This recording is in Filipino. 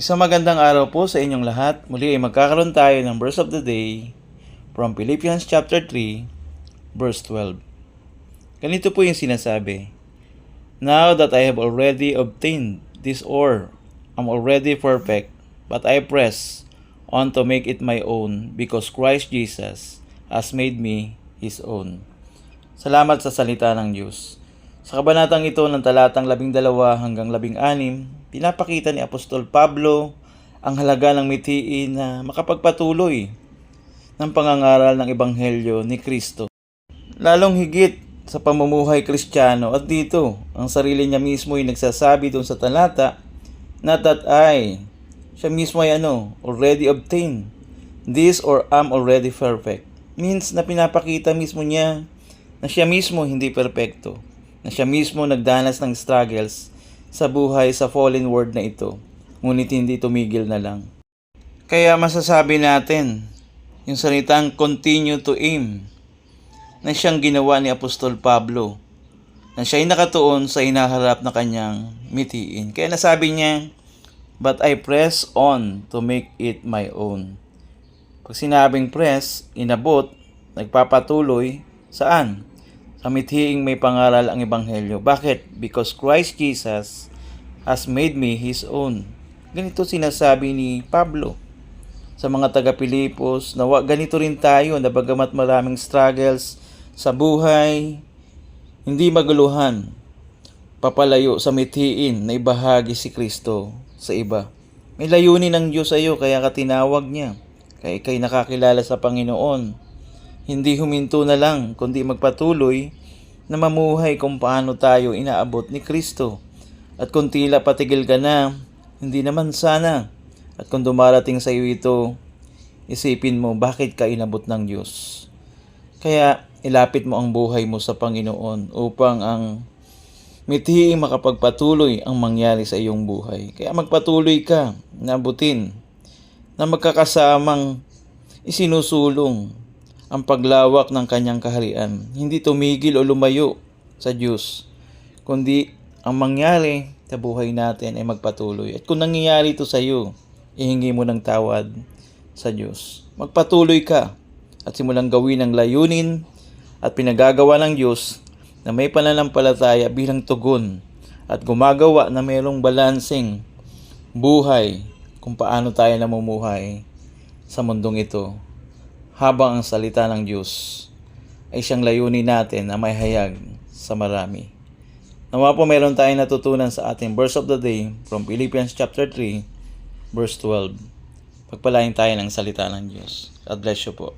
Isang magandang araw po sa inyong lahat. Muli ay magkakaroon tayo ng verse of the day from Philippians chapter 3, verse 12. Ganito po yung sinasabi. Now that I have already obtained this or am already perfect, but I press on to make it my own because Christ Jesus has made me His own. Salamat sa salita ng Diyos. Sa kabanatang ito ng talatang 12 hanggang 16, pinapakita ni Apostol Pablo ang halaga ng mithiin na makapagpatuloy ng pangangaral ng Ebanghelyo ni Kristo. Lalong higit sa pamumuhay Kristiyano at dito, ang sarili niya mismo ay nagsasabi doon sa talata na siya mismo ay already obtained this or am already perfect. Means na pinapakita mismo niya na siya mismo hindi perpekto, na siya mismo nagdanas ng struggles sa buhay sa fallen world na ito, ngunit hindi tumigil na lang. Kaya masasabi natin, yung salitang continue to aim, na siyang ginawa ni Apostol Pablo, na siya'y nakatuon sa hinaharap na kanyang mithiin. Kaya nasabi niya, but I press on to make it my own. Pag sinabing press, inabot, nagpapatuloy, saan? Sa mithiing may pangaral ang Ebanghelyo. Bakit? Because Christ Jesus has made me His own. Ganito sinasabi ni Pablo sa mga taga-Pilipos na ganito rin tayo na bagamat maraming struggles sa buhay, hindi maguluhan, papalayo sa mithiin na ibahagi si Kristo sa iba. May layunin ng Diyos sa iyo kaya ka tinawag niya. Kaya ikay nakakilala sa Panginoon. Hindi huminto na lang, kundi magpatuloy na mamuhay kung paano tayo inaabot ni Kristo. At kung tila patigil ka na, hindi naman sana. At kung dumarating sa iyo ito, isipin mo bakit ka inabot ng Diyos. Kaya ilapit mo ang buhay mo sa Panginoon upang ang mithiing makapagpatuloy ang mangyari sa iyong buhay. Kaya magpatuloy ka na abutin na magkakasamang isinusulong ang paglawak ng kanyang kaharian. Hindi tumigil o lumayo sa Diyos, kundi ang mangyari sa buhay natin ay magpatuloy. At kung nangyayari ito sa iyo, ihingi mo ng tawad sa Diyos. Magpatuloy ka at simulang gawin ang layunin at pinagagawa ng Diyos na may pananampalataya bilang tugon at gumagawa na mayroong balanseng buhay kung paano tayo namumuhay sa mundong ito. Habang ang salita ng Diyos ay siyang layunin natin na may hayag sa marami. Nawa po mayroon tayong natutunan sa ating verse of the day from Philippians chapter 3, verse 12. Pagpalain tayo ng salita ng Diyos. God bless you po.